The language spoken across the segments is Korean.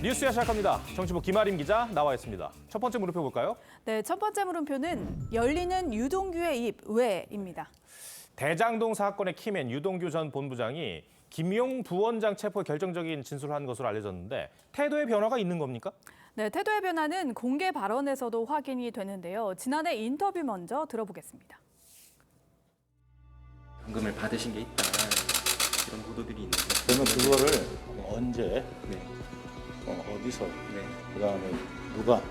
뉴스야 시작합니다. 정치부 김아림 기자 나와 있습니다. 첫 번째 물음표 볼까요? 네, 첫 번째 물음표는 열리는 유동규의 입 왜입니다. 대장동 사건의 키맨 유동규 전 본부장이 김용 부원장 체포에 결정적인 진술을 한 것으로 알려졌는데 태도의 변화가 있는 겁니까? 네, 태도의 변화는 공개 발언에서도 확인이 되는데요. 지난해 인터뷰 먼저 들어보겠습니다. 현금을 받으신 게 있다 이런 보도들이 있는데 그러면 그거를 언제, 네. 어디서, 네. 그다음에 누가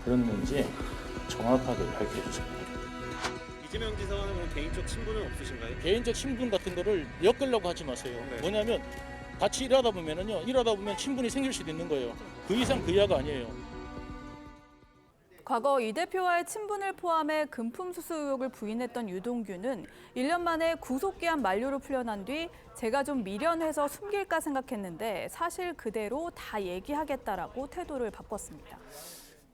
그랬는지 정확하게 밝혀주세요. 이재명 지사와는 개인적 친분은 없으신가요? 개인적 친분 같은 거를 엮으려고 하지 마세요. 네. 뭐냐면 같이 일하다 보면 친분이 생길 수도 있는 거예요. 그 이상 그 이하가 아니에요. 과거 이 대표와의 친분을 포함해 금품 수수 의혹을 부인했던 유동규는 1년 만에 구속기한 만료로 풀려난 뒤 제가 좀 미련해서 숨길까 생각했는데 사실 그대로 다 얘기하겠다라고 태도를 바꿨습니다.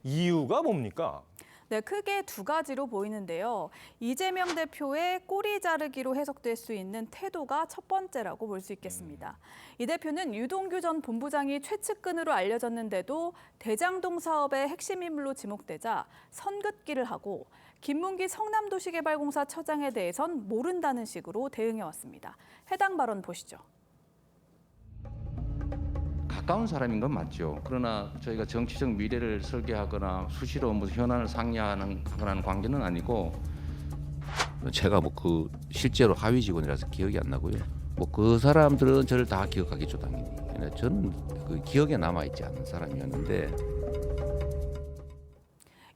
이유가 뭡니까? 네, 크게 두 가지로 보이는데요. 이재명 대표의 꼬리 자르기로 해석될 수 있는 태도가 첫 번째라고 볼 수 있겠습니다. 이 대표는 유동규 전 본부장이 최측근으로 알려졌는데도 대장동 사업의 핵심 인물로 지목되자 선긋기를 하고 김문기 성남도시개발공사 처장에 대해선 모른다는 식으로 대응해왔습니다. 해당 발언 보시죠. 가까운 사람인 건 맞죠. 그러나 저희가 정치적 미래를 설계하거나 수시로 무슨 현안을 상의하는 관계는 아니고 제가 그 실제로 하위 직원이라서 기억이 안 나고요. 그 사람들은 저를 다 기억하겠죠 당연히. 저는 그 기억에 남아 있지 않은 사람이었는데.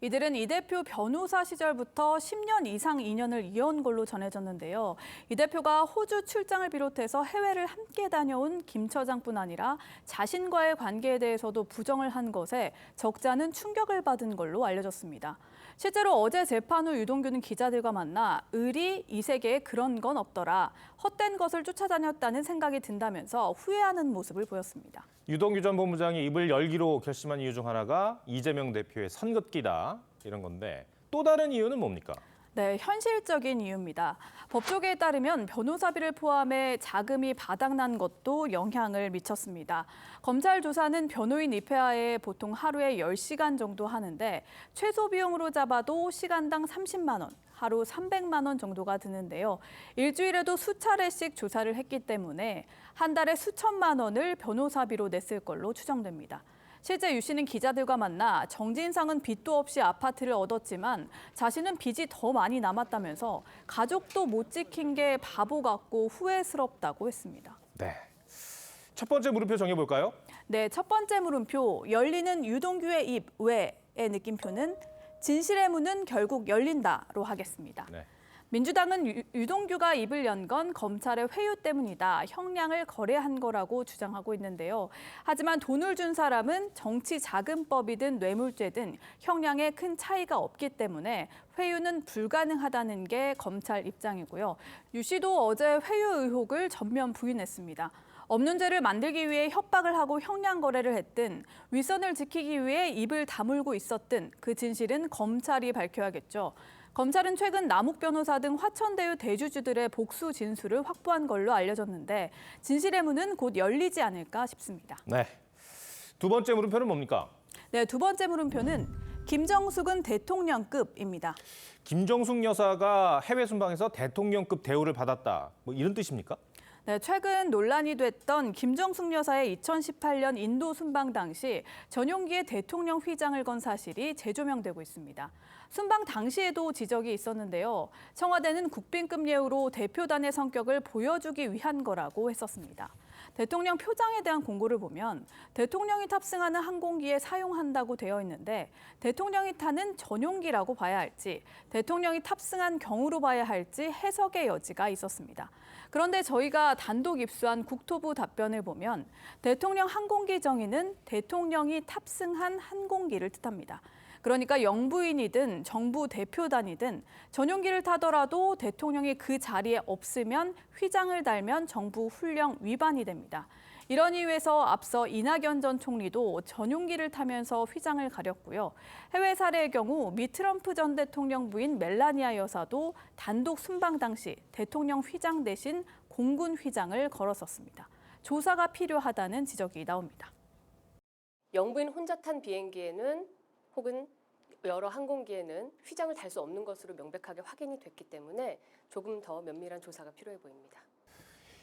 이들은 이 대표 변호사 시절부터 10년 이상 인연을 이어온 걸로 전해졌는데요. 이 대표가 호주 출장을 비롯해서 해외를 함께 다녀온 김 처장뿐 아니라 자신과의 관계에 대해서도 부정을 한 것에 적잖은 충격을 받은 걸로 알려졌습니다. 실제로 어제 재판 후 유동규는 기자들과 만나 의리 이 세계에 그런 건 없더라. 헛된 것을 쫓아다녔다는 생각이 든다면서 후회하는 모습을 보였습니다. 유동규 전 본부장이 입을 열기로 결심한 이유 중 하나가 이재명 대표의 선긋기다 이런 건데 또 다른 이유는 뭡니까? 네, 현실적인 이유입니다. 법조계에 따르면 변호사비를 포함해 자금이 바닥난 것도 영향을 미쳤습니다. 검찰 조사는 변호인 입회하에 보통 하루에 10시간 정도 하는데 최소 비용으로 잡아도 시간당 30만 원, 하루 300만 원 정도가 드는데요. 일주일에도 수차례씩 조사를 했기 때문에 한 달에 수천만 원을 변호사비로 냈을 걸로 추정됩니다. 실제 유 씨는 기자들과 만나 정진상은 빚도 없이 아파트를 얻었지만 자신은 빚이 더 많이 남았다면서 가족도 못 지킨 게 바보 같고 후회스럽다고 했습니다. 네. 첫 번째 물음표 정해볼까요? 네, 첫 번째 물음표 열리는 유동규의 입 왜의 느낌표는 진실의 문은 결국 열린다로 하겠습니다. 네. 민주당은 유동규가 입을 연 건 검찰의 회유 때문이다. 형량을 거래한 거라고 주장하고 있는데요. 하지만 돈을 준 사람은 정치자금법이든 뇌물죄든 형량에 큰 차이가 없기 때문에 회유는 불가능하다는 게 검찰 입장이고요. 유 씨도 어제 회유 의혹을 전면 부인했습니다. 없는 죄를 만들기 위해 협박을 하고 형량 거래를 했든 위선을 지키기 위해 입을 다물고 있었든 그 진실은 검찰이 밝혀야겠죠. 검찰은 최근 남욱 변호사 등 화천대유 대주주들의 복수 진술을 확보한 걸로 알려졌는데 진실의 문은 곧 열리지 않을까 싶습니다. 네. 두 번째 물음표는 뭡니까? 네, 두 번째 물음표는 김정숙은 대통령급입니다. 김정숙 여사가 해외 순방에서 대통령급 대우를 받았다. 이런 뜻입니까? 네, 최근 논란이 됐던 김정숙 여사의 2018년 인도 순방 당시 전용기에 대통령 휘장을 건 사실이 재조명되고 있습니다. 순방 당시에도 지적이 있었는데요. 청와대는 국빈급 예우로 대표단의 성격을 보여주기 위한 거라고 했었습니다. 대통령 표장에 대한 공고를 보면 대통령이 탑승하는 항공기에 사용한다고 되어 있는데 대통령이 타는 전용기라고 봐야 할지 대통령이 탑승한 경우로 봐야 할지 해석의 여지가 있었습니다. 그런데 저희가 단독 입수한 국토부 답변을 보면 대통령 항공기 정의는 대통령이 탑승한 항공기를 뜻합니다. 그러니까 영부인이든 정부 대표단이든 전용기를 타더라도 대통령이 그 자리에 없으면 휘장을 달면 정부 훈령 위반이 됩니다. 이런 이유에서 앞서 이낙연 전 총리도 전용기를 타면서 휘장을 가렸고요. 해외 사례의 경우 미 트럼프 전 대통령 부인 멜라니아 여사도 단독 순방 당시 대통령 휘장 대신 공군 휘장을 걸었었습니다. 조사가 필요하다는 지적이 나옵니다. 영부인 혼자 탄 비행기에는 혹은 여러 항공기에는 휘장을 달 수 없는 것으로 명백하게 확인이 됐기 때문에 조금 더 면밀한 조사가 필요해 보입니다.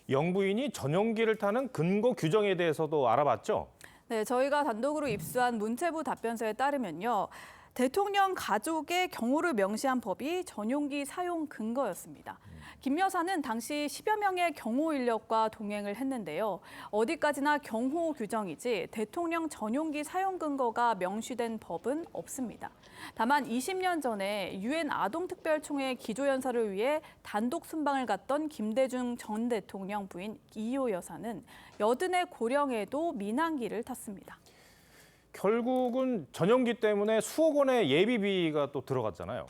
영부인이 전용기를 타는 근거 규정에 대해서도 알아봤죠? 네, 저희가 단독으로 입수한 문체부 답변서에 따르면요. 대통령 가족의 경호를 명시한 법이 전용기 사용 근거였습니다. 김 여사는 당시 10여 명의 경호 인력과 동행을 했는데요. 어디까지나 경호 규정이지 대통령 전용기 사용 근거가 명시된 법은 없습니다. 다만 20년 전에 유엔 아동특별총회 기조연설을 위해 단독 순방을 갔던 김대중 전 대통령 부인 이효 여사는 여든의 고령에도 민항기를 탔습니다. 결국은 전용기 때문에 수억 원의 예비비가 또 들어갔잖아요.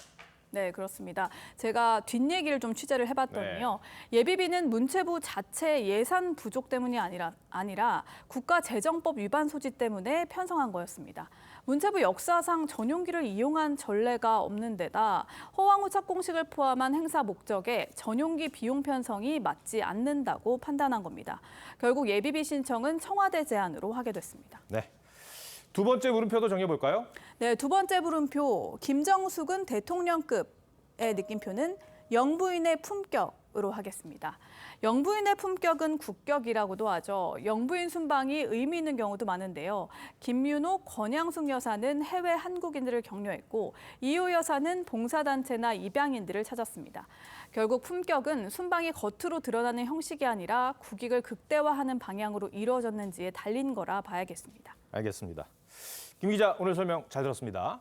네, 그렇습니다. 제가 뒷얘기를 좀 취재를 해봤더니요. 예비비는 문체부 자체 예산 부족 때문이 아니라 국가재정법 위반 소지 때문에 편성한 거였습니다. 문체부 역사상 전용기를 이용한 전례가 없는 데다 허황후 착공식을 포함한 행사 목적에 전용기 비용 편성이 맞지 않는다고 판단한 겁니다. 결국 예비비 신청은 청와대 제안으로 하게 됐습니다. 네. 두 번째 물음표도 정해볼까요? 네, 두 번째 물음표, 김정숙은 대통령급의 느낌표는 영부인의 품격으로 하겠습니다. 영부인의 품격은 국격이라고도 하죠. 영부인 순방이 의미 있는 경우도 많은데요. 김윤옥, 권양숙 여사는 해외 한국인들을 격려했고 이호 여사는 봉사단체나 입양인들을 찾았습니다. 결국 품격은 순방이 겉으로 드러나는 형식이 아니라 국익을 극대화하는 방향으로 이루어졌는지에 달린 거라 봐야겠습니다. 알겠습니다. 김 기자, 오늘 설명 잘 들었습니다.